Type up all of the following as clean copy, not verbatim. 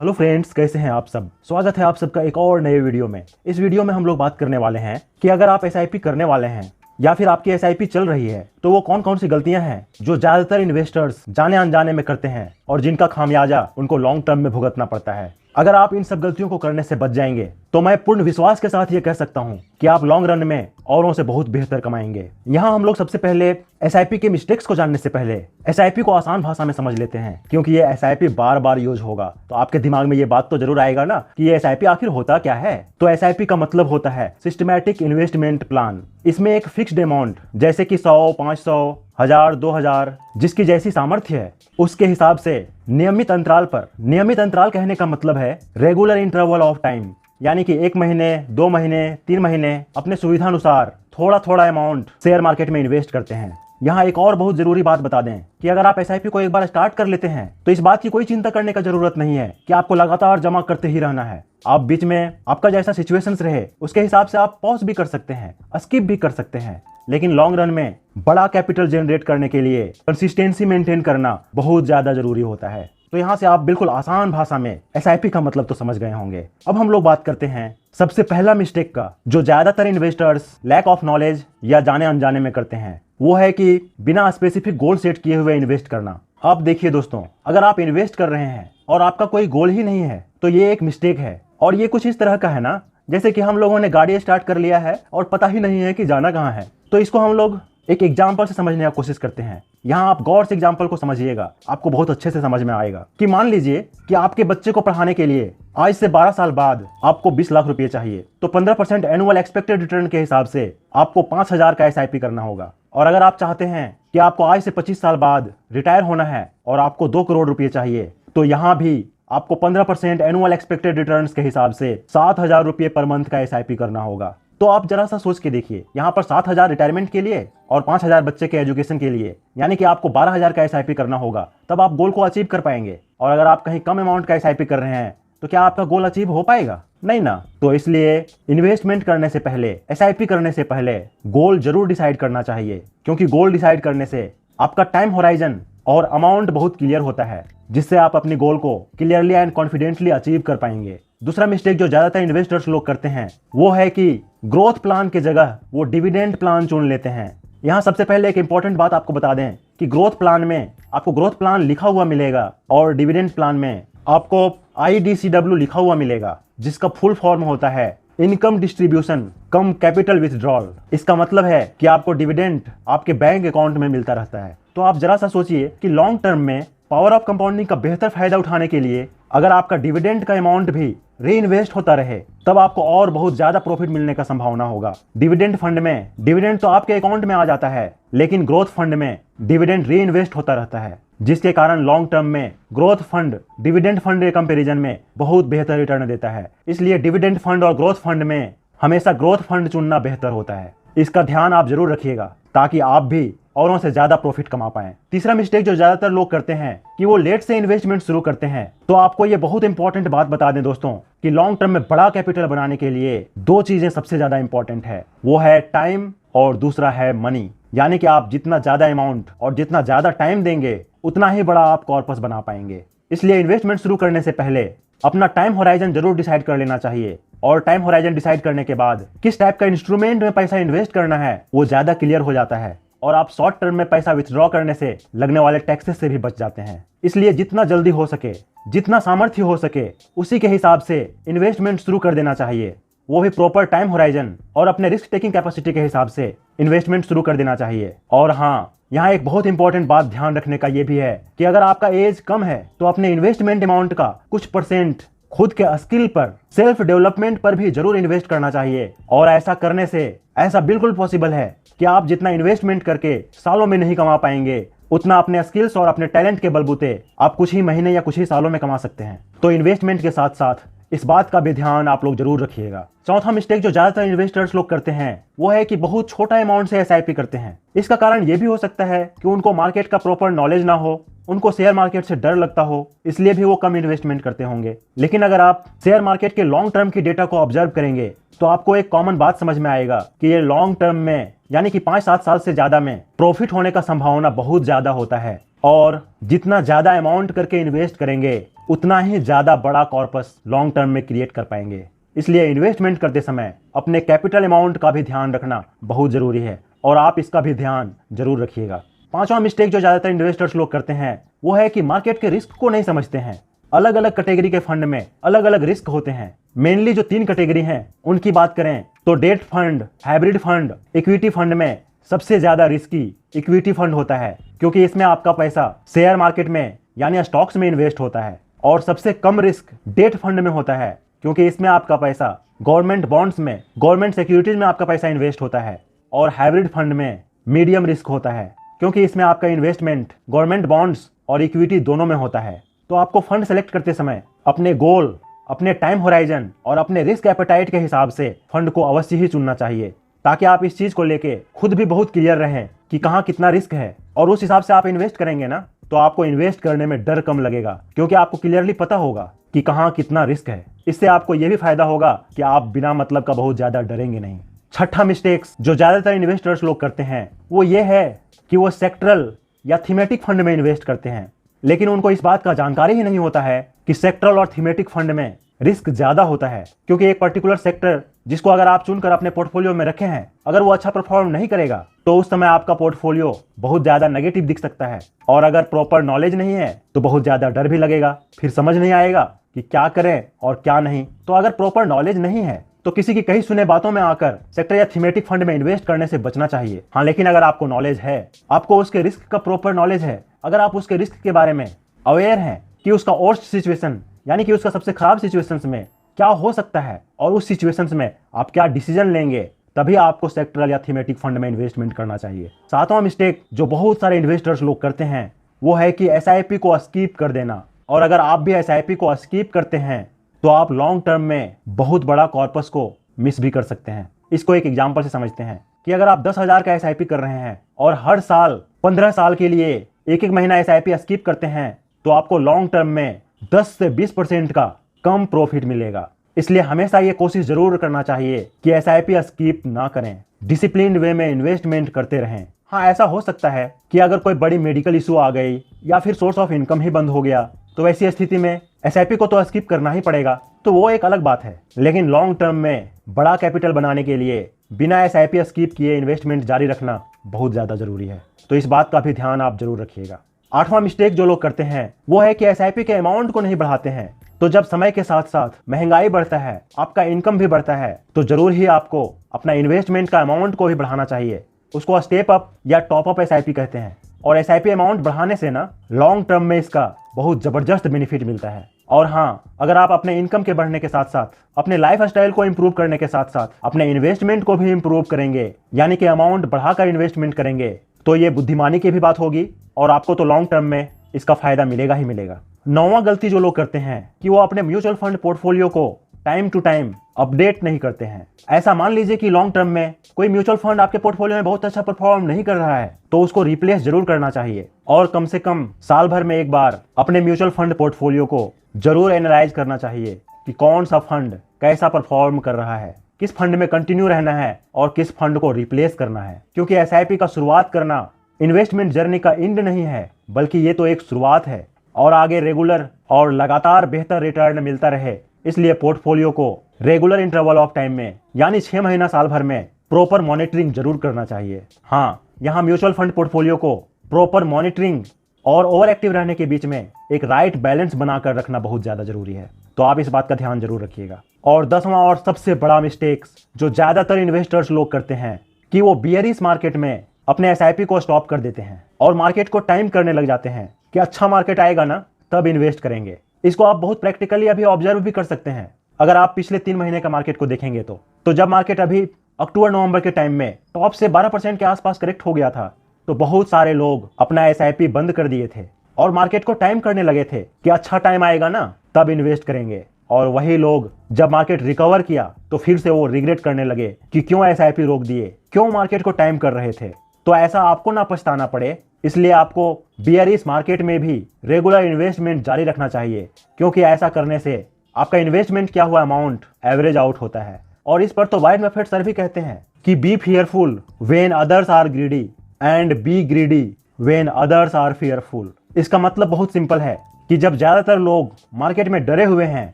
Hello friends, कैसे हैं आप सब। स्वागत है आप सबका एक और नए वीडियो में। इस वीडियो में हम लोग बात करने वाले हैं कि अगर आप एसआईपी करने वाले हैं या फिर आपकी एसआईपी चल रही है तो वो कौन कौन सी गलतियां हैं जो ज्यादातर इन्वेस्टर्स जाने अनजाने में करते हैं और जिनका खामियाजा उनको लॉन्ग टर्म में भुगतना पड़ता है। अगर आप इन सब गलतियों को करने से बच जाएंगे तो मैं पूर्ण विश्वास के साथ ये कह सकता हूं कि आप लॉन्ग रन में औरों से बहुत बेहतर कमाएंगे। यहाँ हम लोग सबसे पहले एसआईपी के मिस्टेक्स को जानने से पहले एसआईपी को आसान भाषा में समझ लेते हैं, क्योंकि ये एसआईपी बार बार यूज होगा तो आपके दिमाग में ये बात तो जरूर आएगा ना कि ये एसआईपी आखिर होता क्या है। तो एसआईपी का मतलब होता है सिस्टमैटिक इन्वेस्टमेंट प्लान। इसमें एक फिक्स्ड अमाउंट जैसे कि 100, 500, 1000, 2000 जिसकी जैसी सामर्थ्य है उसके हिसाब से नियमित अंतराल पर, नियमित अंतराल कहने का मतलब है रेगुलर इंटरवल ऑफ टाइम, यानी कि 1 महीने, 2 महीने, 3 महीने अपने सुविधानुसार थोड़ा थोड़ा अमाउंट शेयर मार्केट में इन्वेस्ट करते हैं। यहाँ एक और बहुत जरूरी बात बता दें कि अगर आप एसआईपी को एक बार स्टार्ट कर लेते हैं तो इस बात की कोई चिंता करने का जरूरत नहीं है कि आपको लगातार जमा करते ही रहना है। आप बीच में आपका जैसा सिचुएशंस रहे उसके हिसाब से आप पॉज भी कर सकते हैं, स्किप भी कर सकते हैं, लेकिन लॉन्ग रन में बड़ा कैपिटल जनरेट करने के लिए कंसिस्टेंसी मेंटेन करना बहुत ज्यादा जरूरी होता है। तो यहाँ से आप बिल्कुल आसान भाषा में एसआईपी का मतलब तो समझ गए होंगे। अब हम लोग बात करते हैं सबसे पहला मिस्टेक का जो ज्यादातर इन्वेस्टर्स लैक ऑफ नॉलेज या जाने अनजाने में करते हैं, वो है कि बिना स्पेसिफिक गोल सेट किए हुए इन्वेस्ट करना। अब देखिए दोस्तों, अगर आप इन्वेस्ट कर रहे हैं और आपका कोई गोल ही नहीं है तो ये एक मिस्टेक है। और ये कुछ इस तरह का है ना जैसे कि हम लोगों ने गाड़ी स्टार्ट कर लिया है और पता ही नहीं है कि जाना कहाँ है। तो इसको हम लोग एक एग्जाम्पल से समझने की कोशिश करते हैं। यहाँ आप गौर से एग्जाम्पल को समझिएगा, आपको बहुत अच्छे से समझ में आएगा कि मान लीजिए कि आपके बच्चे को पढ़ाने के लिए आज से 12 साल बाद आपको 20 लाख रुपए चाहिए, तो 15% एनुअल एक्सपेक्टेड रिटर्न के हिसाब से आपको 5000 का एसआईपी करना होगा। और अगर आप चाहते हैं कि आपको आज से 25 साल बाद रिटायर होना है और आपको 2 करोड़ रुपए चाहिए, तो यहाँ भी आपको 15% एनुअल एक्सपेक्टेड रिटर्न्स के हिसाब से 7000 रुपये पर मंथ का एसआईपी करना होगा। तो आप जरा सा सोच के देखिए, यहाँ पर 7000 रिटायरमेंट के लिए और 5000 बच्चे के एजुकेशन के लिए, यानी कि आपको 12000 का एसआईपी करना होगा, तब आप गोल को अचीव कर पाएंगे। और अगर आप कहीं कम अमाउंट का एसआईपी कर रहे हैं तो क्या आपका गोल अचीव हो पाएगा? नहीं ना। तो इसलिए इन्वेस्टमेंट करने से पहले, एसआईपी करने से पहले गोल जरूर डिसाइड करना चाहिए, क्योंकि गोल डिसाइड करने से आपका टाइम होराइजन और अमाउंट बहुत क्लियर होता है, जिससे आप अपनी गोल को क्लियरली एंड कॉन्फिडेंटली अचीव कर पाएंगे। दूसरा मिस्टेक जो ज्यादातर इन्वेस्टर्स लोग करते हैं वो है कि ग्रोथ प्लान की जगह वो डिविडेंड प्लान चुन लेते हैं। यहाँ सबसे पहले एक इंपॉर्टेंट बात आपको बता दें कि ग्रोथ प्लान में आपको ग्रोथ प्लान लिखा हुआ मिलेगा और डिविडेंड प्लान में आपको IDCW लिखा हुआ मिलेगा, जिसका फुल फॉर्म होता है इनकम डिस्ट्रीब्यूशन कम कैपिटल विथड्रॉल। इसका मतलब है कि आपको डिविडेंड आपके बैंक अकाउंट में मिलता रहता है। तो आप जरा सा सोचिए कि लॉन्ग टर्म में पावर ऑफ कंपाउंडिंग का बेहतर फायदा उठाने के लिए अगर आपका डिविडेंड का अमाउंट भी री इन्वेस्ट होता रहे तब आपको और बहुत ज्यादा प्रॉफिट मिलने का संभावना होगा। डिविडेंड फंड में डिविडेंड तो आपके अकाउंट में आ जाता है, लेकिन ग्रोथ फंड में डिविडेंड री इन्वेस्ट होता रहता है, जिसके कारण लॉन्ग टर्म में ग्रोथ फंड डिविडेंड फंड के कंपैरिजन में बहुत बेहतर रिटर्न देता है। इसलिए डिविडेंड फंड और ग्रोथ फंड में हमेशा ग्रोथ फंड चुनना बेहतर होता है। इसका ध्यान आप जरूर रखिएगा ताकि आप भी औरों से ज्यादा प्रॉफिट कमा पाएं। तीसरा मिस्टेक जो ज्यादातर लोग करते हैं कि वो लेट से इन्वेस्टमेंट शुरू करते हैं। तो आपको ये बहुत इंपॉर्टेंट बात बता दें दोस्तों कि लॉन्ग टर्म में बड़ा कैपिटल बनाने के लिए 2 चीजें सबसे ज्यादा इंपॉर्टेंट है, वो है टाइम और दूसरा है मनी। यानी कि आप जितना ज्यादा अमाउंट और जितना ज्यादा टाइम देंगे उतना ही बड़ा आप कॉर्पस बना पाएंगे। इसलिए इन्वेस्टमेंट शुरू करने से पहले अपना टाइम होराइजन जरूर डिसाइड कर लेना चाहिए, और टाइम होराइजन डिसाइड करने के बाद किस टाइप का इंस्ट्रूमेंट में पैसा इन्वेस्ट करना है वो ज्यादा क्लियर हो जाता है, और आप शॉर्ट टर्म में पैसा विथड्रॉ करने से लगने वाले टैक्सेस से भी बच जाते हैं। इसलिए जितना जल्दी हो सके, जितना सामर्थ्य हो सके, उसी के हिसाब से इन्वेस्टमेंट शुरू कर देना चाहिए, वो भी प्रॉपर टाइम होराइजन और अपने रिस्क टेकिंग कैपेसिटी के हिसाब से इन्वेस्टमेंट शुरू कर देना चाहिए। और हाँ, यहाँ एक बहुत इंपॉर्टेंट बात ध्यान रखने का ये भी है कि अगर आपका एज कम है तो अपने इन्वेस्टमेंट अमाउंट का कुछ % खुद के स्किल पर, सेल्फ डेवलपमेंट पर भी जरूर इन्वेस्ट करना चाहिए। और ऐसा करने से ऐसा बिल्कुल पॉसिबल है कि आप जितना इन्वेस्टमेंट करके सालों में नहीं कमा पाएंगे, उतना अपने स्किल्स और अपने टैलेंट के बलबूते आप कुछ ही महीने या कुछ ही सालों में कमा सकते हैं। तो इन्वेस्टमेंट के साथ साथ इस बात का भी ध्यान आप लोग जरूर रखिएगा। चौथा मिस्टेक जो ज्यादातर इन्वेस्टर्स लोग करते हैं वो है कि बहुत छोटा अमाउंट से एसआईपी करते हैं। इसका कारण ये भी हो सकता है कि उनको मार्केट का प्रॉपर नॉलेज ना हो, उनको शेयर मार्केट से डर लगता हो, इसलिए भी वो कम इन्वेस्टमेंट करते होंगे। लेकिन अगर आप शेयर मार्केट के लॉन्ग टर्म की डेटा को ऑब्जर्व करेंगे तो आपको एक कॉमन बात समझ में आएगा कि ये लॉन्ग टर्म में यानी कि 5-7 साल से ज्यादा में प्रॉफिट होने का संभावना बहुत ज्यादा होता है। और जितना ज्यादा अमाउंट करके इन्वेस्ट करेंगे उतना ही ज़्यादा बड़ा कॉर्पस लॉन्ग टर्म में क्रिएट कर पाएंगे। इसलिए इन्वेस्टमेंट करते समय अपने कैपिटल अमाउंट का भी ध्यान रखना बहुत ज़रूरी है और आप इसका भी ध्यान जरूर रखिएगा। पांचवा मिस्टेक जो ज़्यादातर इन्वेस्टर्स लोग करते हैं वो है कि मार्केट के रिस्क को नहीं समझते हैं। अलग अलग कैटेगरी के फंड में अलग अलग रिस्क होते हैं। मेनली जो 3 कैटेगरी हैं उनकी बात करें तो debt fund, hybrid fund, equity fund में सबसे ज़्यादा रिस्की इक्विटी फंड होता है, क्योंकि इसमें आपका पैसा शेयर मार्केट में यानी स्टॉक्स में इन्वेस्ट होता है। और सबसे कम रिस्क डेट फंड में होता है, क्योंकि इसमें आपका पैसा गवर्नमेंट बॉन्ड्स में, गवर्नमेंट सिक्योरिटीज में आपका पैसा इन्वेस्ट होता है। और हाइब्रिड फंड में मीडियम रिस्क होता है, क्योंकि इसमें आपका इन्वेस्टमेंट गवर्नमेंट बॉन्ड्स और इक्विटी दोनों में होता है। तो आपको फंड सेलेक्ट करते समय अपने गोल, अपने टाइम होराइजन और अपने रिस्क एपेटाइट के हिसाब से फंड को अवश्य ही चुनना चाहिए, ताकि आप इस चीज को लेके खुद भी बहुत क्लियर रहें कि कहाँ कितना रिस्क है। और उस हिसाब से आप इन्वेस्ट करेंगे ना तो आपको इन्वेस्ट करने में डर कम लगेगा, क्योंकि आपको क्लियरली पता होगा कि कहाँ कितना रिस्क है। इससे आपको यह भी फायदा होगा कि आप बिना मतलब का बहुत ज्यादा डरेंगे नहीं। छठा मिस्टेक्स जो ज्यादातर इन्वेस्टर्स लोग करते हैं वो ये है कि वो सेक्टरल या थीमेटिक फंड में इन्वेस्ट करते हैं, लेकिन उनको इस बात का जानकारी ही नहीं होता है कि सेक्टरल और थीमेटिक फंड में रिस्क ज्यादा होता है। क्योंकि एक पर्टिकुलर सेक्टर जिसको अगर आप चुनकर अपने पोर्टफोलियो में रखे हैं, अगर वो अच्छा परफॉर्म नहीं करेगा तो उस समय आपका पोर्टफोलियो बहुत ज्यादा नेगेटिव दिख सकता है। और अगर प्रॉपर नॉलेज नहीं है तो बहुत ज्यादा डर भी लगेगा, फिर समझ नहीं आएगा कि क्या करें और क्या नहीं। तो अगर प्रॉपर नॉलेज नहीं है तो किसी की कही सुने बातों में आकर सेक्टर या थीमेटिक फंड में इन्वेस्ट करने से बचना चाहिए। हाँ, लेकिन अगर आपको नॉलेज है, आपको उसके रिस्क का प्रॉपर नॉलेज है, अगर आप उसके रिस्क के बारे में अवेयर हैं कि उसका वर्स्ट सिचुएशन यानी कि उसका सबसे खराब सिचुएशंस में क्या हो सकता है और उस सिचुएशंस में आप क्या डिसीजन लेंगे, तभी आपको सेक्टरल या थीमेटिक फंड में इन्वेस्टमेंट करना चाहिए। सातवां मिस्टेक जो बहुत सारे इन्वेस्टर्स लोग करते हैं वो है कि एसआईपी को स्किप कर देना। और अगर आप भी एसआईपी को स्किप करते हैं तो आप लॉन्ग टर्म में बहुत बड़ा कॉर्पस को मिस भी कर सकते हैं। इसको एक एग्जांपल से समझते हैं कि अगर आप 10,000 का एसआईपी कर रहे हैं और हर साल 15 साल के लिए एक महीना एसआईपी स्किप करते हैं तो आपको लॉन्ग टर्म में 10 से 20% का कम प्रॉफिट मिलेगा। इसलिए हमेशा ये कोशिश जरूर करना चाहिए कि एसआईपी स्किप ना करें, डिसिप्लिन्ड वे में इन्वेस्टमेंट करते रहें। हाँ, ऐसा हो सकता है कि अगर कोई बड़ी मेडिकल इशू आ गई या फिर सोर्स ऑफ इनकम ही बंद हो गया तो ऐसी स्थिति में एसआईपी को तो स्किप करना ही पड़ेगा, तो वो एक अलग बात है। लेकिन लॉन्ग टर्म में बड़ा कैपिटल बनाने के लिए बिना एसआईपी स्किप किए इन्वेस्टमेंट जारी रखना बहुत ज़्यादा जरूरी है। तो इस बात का भी ध्यान आप जरूर रखिएगा। आठवां मिस्टेक जो लोग करते हैं वो है कि एसआईपी के अमाउंट को नहीं बढ़ाते हैं। तो जब समय के साथ साथ महंगाई बढ़ता है, आपका इनकम भी बढ़ता है, तो जरूर ही आपको अपना इन्वेस्टमेंट का अमाउंट को भी बढ़ाना चाहिए। उसको स्टेप अप या टॉप अप एसआईपी कहते हैं। और एसआईपी अमाउंट बढ़ाने से ना लॉन्ग टर्म में इसका बहुत जबरदस्त बेनिफिट मिलता है। और हाँ, अगर आप अपने इनकम के बढ़ने के साथ साथ अपने लाइफ स्टाइल को इंप्रूव करने के साथ साथ अपने इन्वेस्टमेंट को भी इंप्रूव करेंगे, यानी कि अमाउंट बढ़ाकर इन्वेस्टमेंट करेंगे, तो ये बुद्धिमानी की भी बात होगी और आपको तो लॉन्ग टर्म में इसका फायदा मिलेगा ही मिलेगा। नौवां गलती जो लोग करते हैं कि वो अपने म्यूचुअल फंड पोर्टफोलियो को टाइम टू टाइम अपडेट नहीं करते हैं। ऐसा मान लीजिए कि लॉन्ग टर्म में कोई म्यूचुअल फंड आपके पोर्टफोलियो में बहुत अच्छा परफॉर्म नहीं कर रहा है तो उसको रिप्लेस जरूर करना चाहिए। और कम से कम साल भर में एक बार अपने म्यूचुअल फंड पोर्टफोलियो को जरूर एनालाइज करना चाहिए कि कौन सा फंड कैसा परफॉर्म कर रहा है, किस फंड में कंटिन्यू रहना है और किस फंड को रिप्लेस करना है। क्योंकि एसआईपी का शुरुआत करना इन्वेस्टमेंट जर्नी का एंड नहीं है, बल्कि ये तो एक शुरुआत है। और आगे रेगुलर और लगातार बेहतर रिटर्न मिलता रहे, इसलिए पोर्टफोलियो को रेगुलर इंटरवल ऑफ टाइम में यानी 6 महीना साल भर में प्रॉपर मॉनिटरिंग जरूर करना चाहिए। हाँ, यहाँ म्यूचुअल फंड पोर्टफोलियो को प्रॉपर मॉनिटरिंग और ओवर एक्टिव रहने के बीच में एक राइट बैलेंस बनाकर रखना बहुत ज्यादा जरूरी है। तो आप इस बात का ध्यान जरूर रखिएगा। और 10वां और सबसे बड़ा मिस्टेक्स जो ज्यादातर इन्वेस्टर्स लोग करते हैं कि वो बियरिश मार्केट में अपने एसआईपी को स्टॉप कर देते हैं और मार्केट को टाइम करने लग जाते हैं कि अच्छा मार्केट आएगा ना तब इन्वेस्ट करेंगे। इसको आप बहुत प्रैक्टिकली अभी ऑब्जर्व भी कर सकते हैं। अगर आप पिछले 3 महीने का मार्केट को देखेंगे तो जब मार्केट अभी अक्टूबर नवंबर के टाइम में टॉप से 12% के आसपास करेक्ट हो गया था तो बहुत सारे लोग अपना एसआईपी बंद कर दिए थे और मार्केट को टाइम करने लगे थे कि अच्छा टाइम आएगा ना तब इन्वेस्ट करेंगे। और वही लोग जब मार्केट रिकवर किया तो फिर से वो रिग्रेट करने लगे कि क्यों एसआईपी रोक दिए, क्यों मार्केट को टाइम कर रहे थे। तो ऐसा आपको ना पछताना पड़े, इसलिए आपको बियरिश मार्केट में भी रेगुलर इन्वेस्टमेंट जारी रखना चाहिए, क्योंकि ऐसा करने से आपका इन्वेस्टमेंट किया हुआ अमाउंट एवरेज आउट होता है। और इस पर तो वाइट बफेट सर भी कहते हैं कि be fearful when others are greedy and be greedy when others are fearful. इसका मतलब बहुत सिंपल है कि जब ज्यादातर लोग मार्केट में डरे हुए हैं,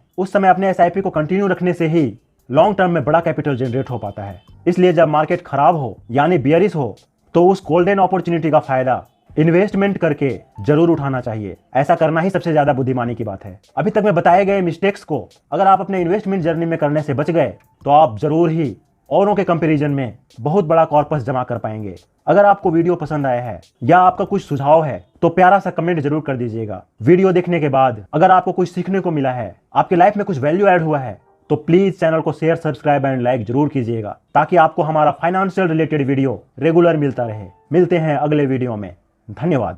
उस समय अपने एसआईपी को कंटिन्यू रखने से ही लॉन्ग टर्म में बड़ा कैपिटल जनरेट हो पाता है। इसलिए जब मार्केट खराब हो यानी बियरिश हो, तो उस गोल्डन अपॉर्चुनिटी का फायदा इन्वेस्टमेंट करके जरूर उठाना चाहिए। ऐसा करना ही सबसे ज्यादा बुद्धिमानी की बात है। अभी तक मैं बताए गए मिस्टेक्स को अगर आप अपने इन्वेस्टमेंट जर्नी में करने से बच गए तो आप जरूर ही औरों के कंपैरिजन में बहुत बड़ा कॉर्पस जमा कर पाएंगे। अगर आपको वीडियो पसंद आया है या आपका कुछ सुझाव है तो प्यारा सा कमेंट जरूर कर दीजिएगा। वीडियो देखने के बाद अगर आपको कुछ सीखने को मिला है, आपके लाइफ में कुछ वैल्यू ऐड हुआ है, तो प्लीज चैनल को शेयर, सब्सक्राइब एंड लाइक जरूर कीजिएगा, ताकि आपको हमारा फाइनेंशियल रिलेटेड वीडियो रेगुलर मिलता रहे। मिलते हैं अगले वीडियो में। धन्यवाद।